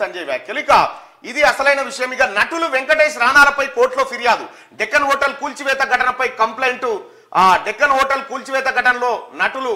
సంజయ్ వ్యాఖ్యలు. ఇక ఇది అసలైన విషయం. ఇక నటులు వెంకటేష్ రానాలపై కోర్టులో ఫిర్యాదు. డెక్కన్ హోటల్ కూల్చివేత ఘటనపై కంప్లైంట్. డెక్కన్ హోటల్ కూల్చివేత ఘటనలో నటులు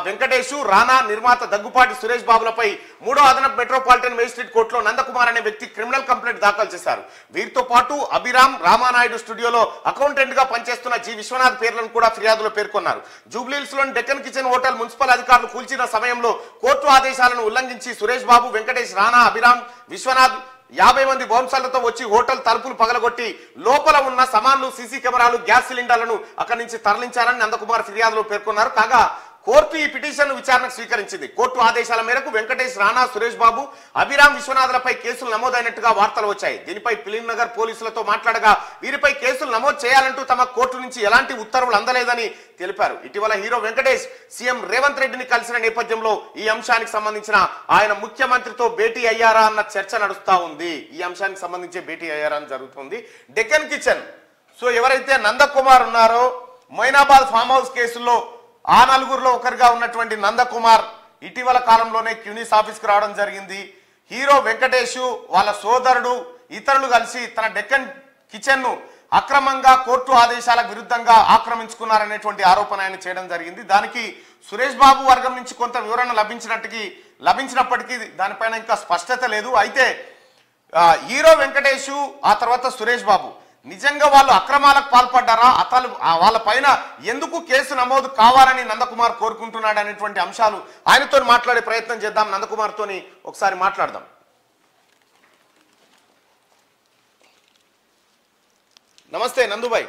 వెంకటేష్, రానా, నిర్మాత దగ్గుపాటి సురేష్ బాబులపై 3వ అదనపు మెట్రోపాలిటన్ మేజిస్ట్రేట్ కోర్టులో నందకుమార్ అనే వ్యక్తి క్రిమినల్ కంప్లైంట్ దాఖలు చేశారు. వీరితో పాటు అభిరామ్, రామానాయుడు స్టూడియోలో అకౌంటెంట్ గా పనిచేస్తున్న జి విశ్వనాథ్ పేర్లను కూడా ఫిర్యాదులో పేర్కొన్నారు. జూబ్లీహిల్స్ లోని డెక్కన్ కిచెన్ హోటల్ మున్సిపల్ అధికారులు కూల్చిన సమయంలో కోర్టు ఆదేశాలను ఉల్లంఘించి సురేష్ బాబు, వెంకటేష్, రానా, అభిరామ్, విశ్వనాథ్ 50 మంది బౌన్సర్లతో వచ్చి హోటల్ తలుపులు పగలగొట్టి లోపల ఉన్న సామాన్లు, సీసీ కెమెరాలు, గ్యాస్ సిలిండర్లను అక్కడి నుంచి తరలించారని నందకుమార్ ఫిర్యాదులో పేర్కొన్నారు. కాగా కోర్టు ఈ పిటిషన్ విచారణకు స్వీకరించింది. కోర్టు ఆదేశాల మేరకు వెంకటేష్, రానా, సురేష్ బాబు, అభిరామ్, విశ్వనాథ్లపై కేసులు నమోదైనట్టుగా వార్తలు వచ్చాయి. దీనిపై ఫిలిం నగర్ పోలీసులతో మాట్లాడగా వీరిపై కేసులు నమోదు చేయాలంటూ తమ కోర్టు నుంచి ఎలాంటి ఉత్తర్వులు అందలేదని తెలిపారు. ఇటీవల హీరో వెంకటేష్ సీఎం రేవంత్ రెడ్డిని కలిసిన నేపథ్యంలో ఈ అంశానికి సంబంధించిన ఆయన ముఖ్యమంత్రితో భేటీ అయ్యారా అన్న చర్చ నడుస్తా ఉంది. ఈ అంశానికి సంబంధించి భేటీ అయ్యారా అని జరుగుతుంది. డెక్కన్ కిచెన్ ఎవరైతే నందకుమార్ ఉన్నారో మొయినాబాద్ ఫామ్ హౌస్ కేసుల్లో ఆ నలుగురిలో ఒకరిగా ఉన్నటువంటి నందకుమార్ ఇటీవల కాలంలోనే క్యూనిస్ ఆఫీస్కి రావడం జరిగింది. హీరో వెంకటేష్, వాళ్ళ సోదరుడు, ఇతరులు కలిసి తన డెక్కన్ కిచెన్ ను అక్రమంగా కోర్టు ఆదేశాలకు విరుద్ధంగా ఆక్రమించుకున్నారనేటువంటి ఆరోపణ ఆయన చేయడం జరిగింది. దానికి సురేష్ బాబు వర్గం నుంచి కొంత వివరణ లభించినప్పటికీ దానిపైన ఇంకా స్పష్టత లేదు. అయితే హీరో వెంకటేష్, ఆ తర్వాత సురేష్ బాబు నిజంగా వాళ్ళు అక్రమాలకు పాల్పడ్డారా, అతను వాళ్ళ పైన ఎందుకు కేసు నమోదు కావాలని నందకుమార్ కోరుకుంటున్నాడు అనేటువంటి అంశాలు ఆయనతో మాట్లాడే ప్రయత్నం చేద్దాం. నందకుమార్ తోని ఒకసారి మాట్లాడదాం. నమస్తే నందుబాయ్.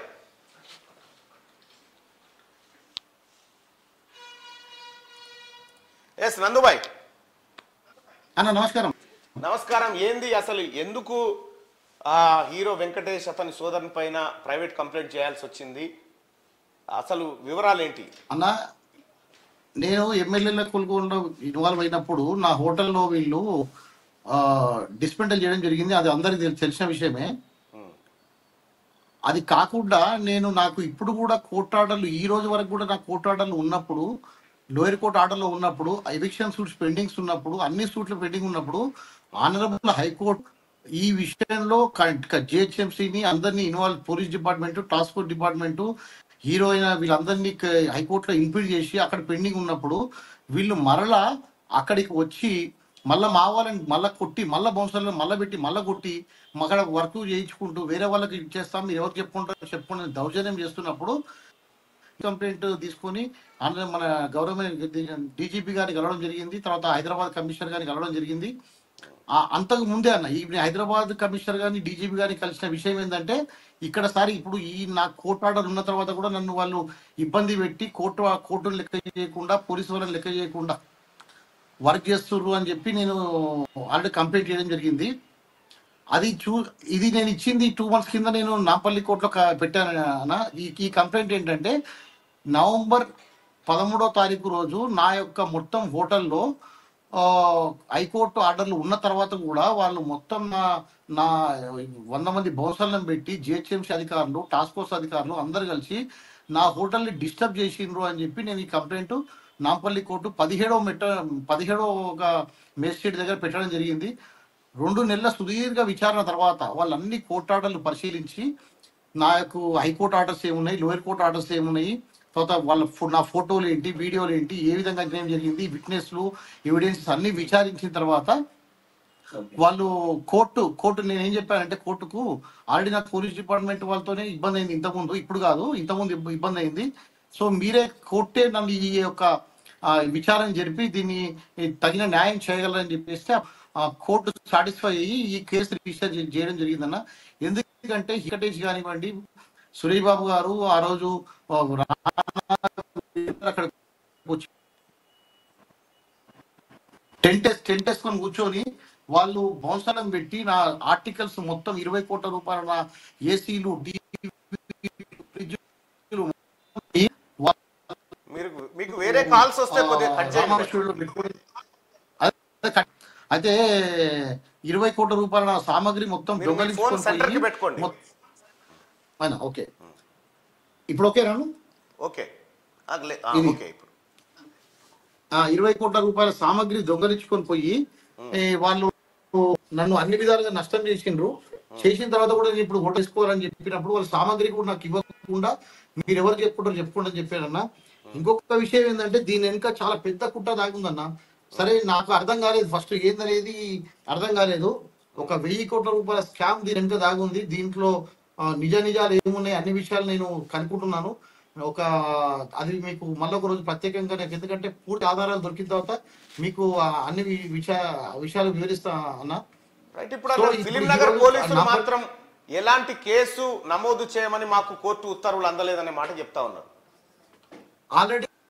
ఎస్ నందుబాయ్. అన్న నమస్కారం. నమస్కారం. ఏంది అసలు ఎందుకు హీరో వెంకటేష్ అతని సోదరుని పైన ప్రైవేట్ కంప్లైంట్ చేయాల్సి వచ్చింది? అసలు వివరాలు ఏంటి అన్న? నేను ఎమ్మెల్యేల కొలుగోలో ఇన్వాల్వ్ అయినప్పుడు నా హోటల్లో వీళ్ళు డిస్మెంటల్ చేయడం జరిగింది. అది అందరికి తెలిసిన విషయమే. అది కాకుండా నాకు ఇప్పుడు కూడా కోర్టు ఆర్డర్లు, ఈ రోజు వరకు కూడా నా కోర్టు ఆర్డర్లు ఉన్నప్పుడు, లోయర్ కోర్టు ఆర్డర్లో ఉన్నప్పుడు, ఎవిక్షన్ సూట్స్ పెండింగ్స్ ఉన్నప్పుడు, అన్ని సూట్లు పెండింగ్ ఉన్నప్పుడు ఆనరబుల్ హైకోర్టు ఈ విషయంలో జిహెచ్ఎంసీని అందరినీ involve, police department, task force department, heroine వీళ్ళందరినీ హైకోర్టులో ఇంప్లీడ్ చేసి అక్కడ పెండింగ్ ఉన్నప్పుడు వీళ్ళు మరలా అక్కడికి వచ్చి మళ్ళీ మా వాళ్ళని మళ్ళీ కొట్టి, మళ్ళీ బౌన్సర్లను మళ్ళీ పెట్టి, మళ్ళీ కొట్టి అక్కడ వర్క్ చేయించుకుంటూ వేరే వాళ్ళకి ఇచ్చేస్తాం, మీరు ఎవరు చెప్పుకుంటారు దౌర్జన్యం చేస్తున్నప్పుడు కంప్లైంట్ తీసుకొని మన గవర్నమెంట్ డీజీపీ గారిని కలవడం జరిగింది. తర్వాత హైదరాబాద్ కమిషనర్ గారిని కలవడం జరిగింది. అంతకు ముందే అన్న ఈ హైదరాబాద్ కమిషనర్ గారిని, డీజీపీ గారిని కలిసిన విషయం ఏంటంటే ఇక్కడ ఇప్పుడు ఈ నా కోర్టు ఆర్డర్ ఉన్న తర్వాత కూడా నన్ను వాళ్ళు ఇబ్బంది పెట్టి కోర్టును లెక్క చేయకుండా, పోలీసు వాళ్ళని లెక్క చేయకుండా వర్క్ చేస్తుర్రు అని చెప్పి నేను ఆల్రెడీ కంప్లైంట్ చేయడం జరిగింది. ఇది నేను ఇచ్చింది 2 months కింద నేను నాంపల్లి కోర్టులో పెట్టాను. ఈ కంప్లైంట్ ఏంటంటే నవంబర్ 13వ తారీఖు రోజు నా యొక్క మొత్తం హోటల్లో హైకోర్టు ఆర్డర్లు ఉన్న తర్వాత కూడా వాళ్ళు మొత్తం నా 100 మంది బౌన్సర్లను పెట్టి జిహెచ్ఎంసీ అధికారులు, టాస్క్ ఫోర్స్ అధికారులు అందరు కలిసి నా హోటల్ని డిస్టర్బ్ చేసిండ్రు అని చెప్పి నేను ఈ కంప్లైంట్ నాంపల్లి కోర్టు 17వ మేజిస్ట్రేట్ దగ్గర పెట్టడం జరిగింది. 2 నెలల సుదీర్ఘ విచారణ తర్వాత వాళ్ళన్ని కోర్టు ఆర్డర్లు పరిశీలించి నాకు హైకోర్టు ఆర్డర్స్ ఏమున్నాయి, లోయర్ కోర్టు ఆర్డర్స్ ఏమున్నాయి, తర్వాత నా ఫోటోలు ఏంటి, వీడియోలు ఏంటి, ఏ విధంగా అన్యాయం జరిగింది, విట్నెస్లు, ఎవిడెన్సెస్ అన్ని విచారించిన తర్వాత వాళ్ళు కోర్టు నేనేం చెప్పానంటే కోర్టుకు ఆల్రెడీ నాకు పోలీస్ డిపార్ట్మెంట్ వాళ్ళతోనే ఇబ్బంది అయింది ఇంతకుముందు, ఇప్పుడు కాదు, ఇంతకుముందు ఇబ్బంది అయింది. సో మీరే కోర్టే నన్ను ఈ యొక్క విచారణ జరిపి దీన్ని తగిన న్యాయం చేయగలరని చెప్పేస్తే కోర్టు సాటిస్ఫై అయ్యి ఈ కేసు రిజిస్టర్ చేయడం జరిగిందన్న. ఎందుకంటే వెంకటేష్ కానివ్వండి, సురేష్ బాబు గారు ఆ రోజు అక్కడ టెంట్ వేసుకొని కూర్చొని వాళ్ళు బౌన్సర్లను పెట్టి నా ఆర్టికల్స్ మొత్తం 20 కోట్ల రూపాయల నా ఏసీలు, మీకు వేరే కాల్స్ వస్తే కొద్దిగా కట్ చేయండి. అయితే 20 కోట్ల రూపాయల నా సామాగ్రి మొత్తం దొంగలించుకొని ఓకే ఇప్పుడు ఓకేనా? ఓకే 20 కోట్ల రూపాయల సామాగ్రి దొంగలించుకొని పోయి వాళ్ళు నన్ను అన్ని విధాలుగా నష్టం చేసిండ్రు. చేసిన తర్వాత కూడా నేను ఇప్పుడు ఓటు వేసుకోవాలని చెప్పినప్పుడు వాళ్ళ సామాగ్రి కూడా నాకు ఇవ్వకుండా మీరు ఎవరు చెప్పుకుంటారు అని చెప్పారన్న. ఇంకొక విషయం ఏంటంటే దీని వెనుక చాలా పెద్ద కుట్ర దాగుందన్న. సరే నాకు అర్థం కాలేదు, ఫస్ట్ ఏందనేది అర్థం కాలేదు. ఒక 1000 కోట్ల రూపాయల స్కామ్ దీని వెనుక దాగుంది. దీంట్లో నిజాలు ఏమున్నాయి అన్ని విషయాలు నేను కనుక్కుంటున్నాను. అది మీకు మళ్ళీ ఒక రోజు ప్రత్యేకంగా నాకు, ఎందుకంటే పూర్తి ఆధారాలు దొరికిన తర్వాత మీకు అన్ని విషయాలు వివరిస్తా అన్న. రైట్. ఇప్పుడు ఫిలిం నగర్ పోలీసులు మాత్రం ఎలాంటి కేసు నమోదు చేయమని మాకు కోర్టు ఉత్తర్వులు అందలేదనే మాట చెప్తా ఉన్నారు. ఆల్రెడీ